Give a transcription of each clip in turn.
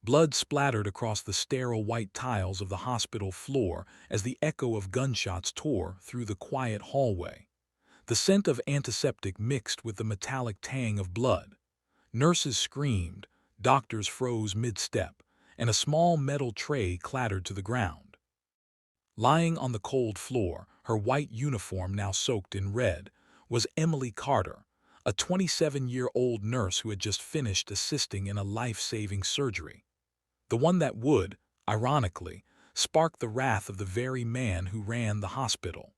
Blood splattered across the sterile white tiles of the hospital floor as the echo of gunshots tore through the quiet hallway. The scent of antiseptic mixed with the metallic tang of blood. Nurses screamed, doctors froze mid-step, and a small metal tray clattered to the ground. Lying on the cold floor, her white uniform now soaked in red, was Emily Carter, a 27-year-old nurse who had just finished assisting in a life-saving surgery. The one that would, ironically, spark the wrath of the very man who ran the hospital.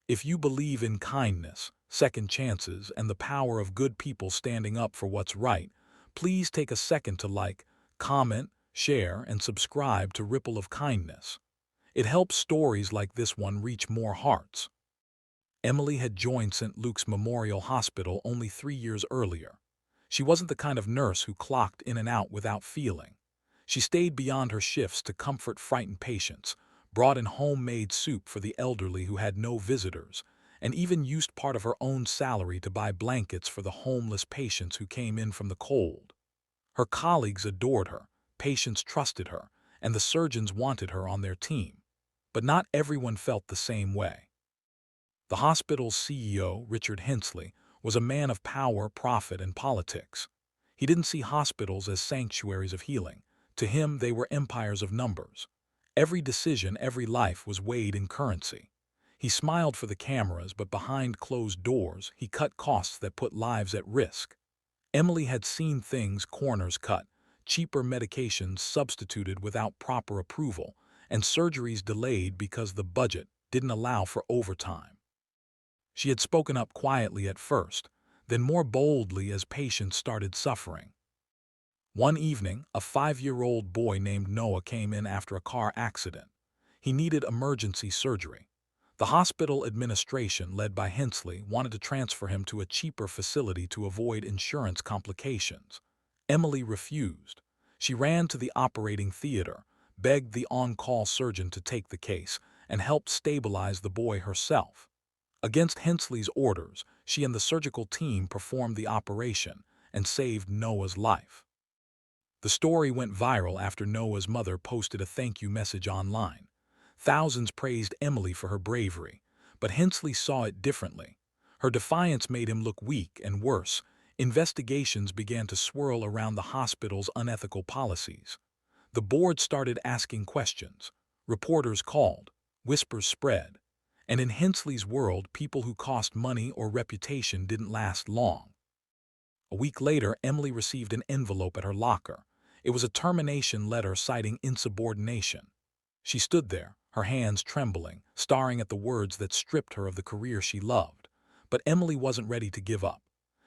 If you believe in kindness, second chances, and the power of good people standing up for what's right, please take a second to like, comment, share, and subscribe to Ripple of Kindness. It helps stories like this one reach more hearts. Emily had joined St. Luke's Memorial Hospital only 3 years earlier. She wasn't the kind of nurse who clocked in and out without feeling. She stayed beyond her shifts to comfort frightened patients, brought in homemade soup for the elderly who had no visitors, and even used part of her own salary to buy blankets for the homeless patients who came in from the cold. Her colleagues adored her, patients trusted her, and the surgeons wanted her on their team. But not everyone felt the same way. The hospital's CEO, Richard Hensley, was a man of power, profit, and politics. He didn't see hospitals as sanctuaries of healing. To him, they were empires of numbers. Every decision, every life was weighed in currency. He smiled for the cameras, but behind closed doors, he cut costs that put lives at risk. Emily had seen things: corners cut, cheaper medications substituted without proper approval, and surgeries delayed because the budget didn't allow for overtime. She had spoken up quietly at first, then more boldly as patients started suffering. One evening, a 5-year-old boy named Noah came in after a car accident. He needed emergency surgery. The hospital administration, led by Hensley, wanted to transfer him to a cheaper facility to avoid insurance complications. Emily refused. She ran to the operating theater, begged the on-call surgeon to take the case, and helped stabilize the boy herself. Against Hensley's orders, she and the surgical team performed the operation and saved Noah's life. The story went viral after Noah's mother posted a thank you message online. Thousands praised Emily for her bravery, but Hensley saw it differently. Her defiance made him look weak, and worse, investigations began to swirl around the hospital's unethical policies. The board started asking questions. Reporters called. Whispers spread. And in Hensley's world, people who cost money or reputation didn't last long. A week later, Emily received an envelope at her locker. It was a termination letter citing insubordination. She stood there, her hands trembling, staring at the words that stripped her of the career she loved. But Emily wasn't ready to give up.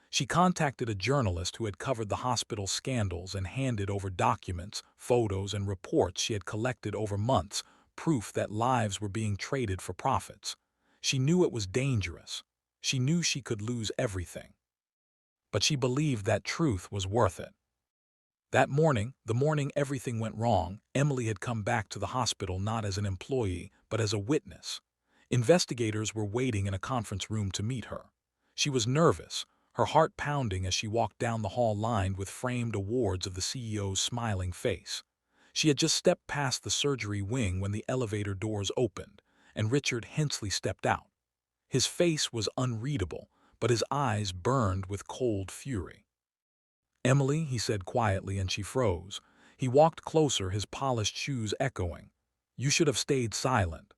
She contacted a journalist who had covered the hospital scandals and handed over documents, photos, and reports she had collected over months, proof that lives were being traded for profits. She knew it was dangerous. She knew she could lose everything. But she believed that truth was worth it. That morning, the morning everything went wrong, Emily had come back to the hospital not as an employee, but as a witness. Investigators were waiting in a conference room to meet her. She was nervous, her heart pounding as she walked down the hall lined with framed awards of the CEO's smiling face. She had just stepped past the surgery wing when the elevator doors opened, and Richard Hensley stepped out. His face was unreadable, but his eyes burned with cold fury. "Emily," he said quietly, and she froze. He walked closer, his polished shoes echoing. "You should have stayed silent."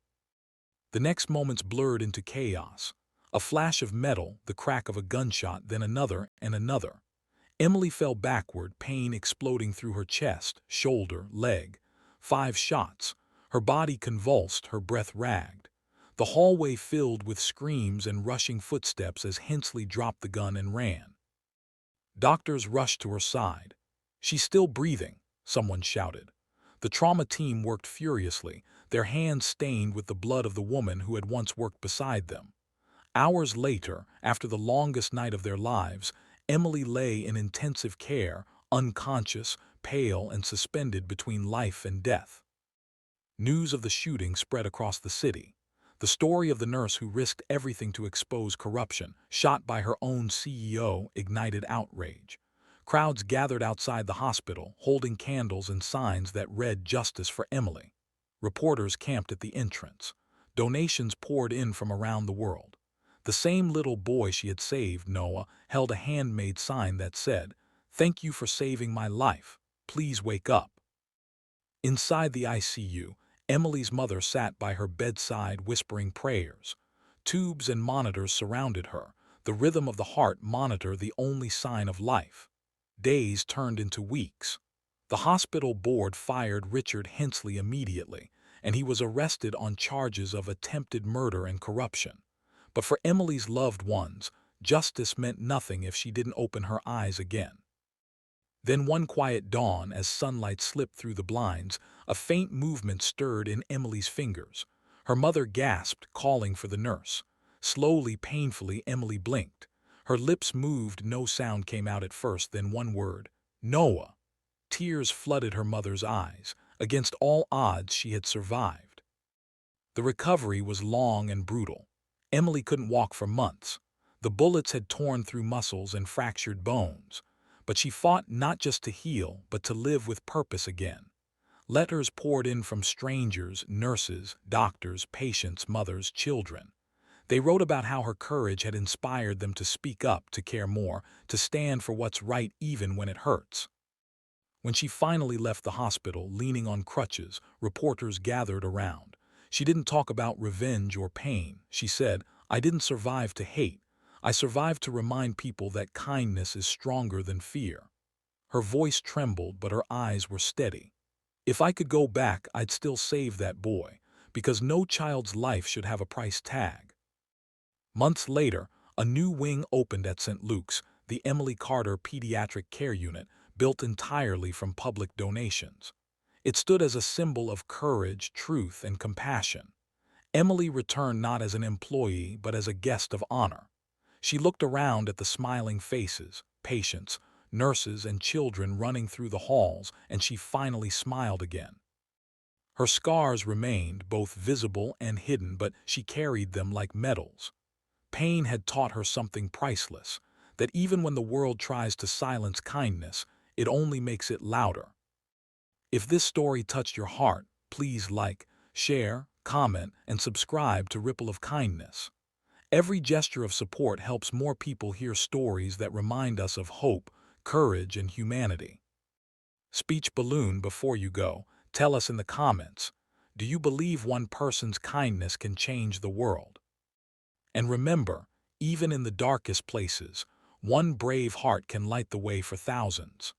The next moments blurred into chaos. A flash of metal, the crack of a gunshot, then another and another. Emily fell backward, pain exploding through her chest, shoulder, leg. 5 shots. Her body convulsed, her breath ragged. The hallway filled with screams and rushing footsteps as Hensley dropped the gun and ran. Doctors rushed to her side. "She's still breathing," someone shouted. The trauma team worked furiously, their hands stained with the blood of the woman who had once worked beside them. Hours later, after the longest night of their lives, Emily lay in intensive care, unconscious, pale, and suspended between life and death. News of the shooting spread across the city. The story of the nurse who risked everything to expose corruption, shot by her own CEO, ignited outrage. Crowds gathered outside the hospital, holding candles and signs that read "Justice for Emily." Reporters camped at the entrance. Donations poured in from around the world. The same little boy she had saved, Noah, held a handmade sign that said, "Thank you for saving my life. Please wake up." Inside the ICU, Emily's mother sat by her bedside whispering prayers. Tubes and monitors surrounded her, the rhythm of the heart monitor the only sign of life. Days turned into weeks. The hospital board fired Richard Hensley immediately, and he was arrested on charges of attempted murder and corruption. But for Emily's loved ones, justice meant nothing if she didn't open her eyes again. Then one quiet dawn, as sunlight slipped through the blinds, a faint movement stirred in Emily's fingers. Her mother gasped, calling for the nurse. Slowly, painfully, Emily blinked. Her lips moved, no sound came out at first, then one word: "Noah." Tears flooded her mother's eyes. Against all odds, she had survived. The recovery was long and brutal. Emily couldn't walk for months. The bullets had torn through muscles and fractured bones. But she fought not just to heal, but to live with purpose again. Letters poured in from strangers, nurses, doctors, patients, mothers, children. They wrote about how her courage had inspired them to speak up, to care more, to stand for what's right even when it hurts. When she finally left the hospital, leaning on crutches, reporters gathered around. She didn't talk about revenge or pain. She said, "I didn't survive to hate. I survived to remind people that kindness is stronger than fear." Her voice trembled, but her eyes were steady. "If I could go back, I'd still save that boy, because no child's life should have a price tag." Months later, a new wing opened at St. Luke's, the Emily Carter Pediatric Care Unit, built entirely from public donations. It stood as a symbol of courage, truth, and compassion. Emily returned not as an employee, but as a guest of honor. She looked around at the smiling faces, patients, nurses, and children running through the halls, and she finally smiled again. Her scars remained, both visible and hidden, but she carried them like medals. Pain had taught her something priceless, that even when the world tries to silence kindness, it only makes it louder. If this story touched your heart, please like, share, comment, and subscribe to Ripple of Kindness. Every gesture of support helps more people hear stories that remind us of hope, courage, and humanity. Speech balloon before you go. Tell us in the comments, do you believe one person's kindness can change the world? And remember, even in the darkest places, one brave heart can light the way for thousands.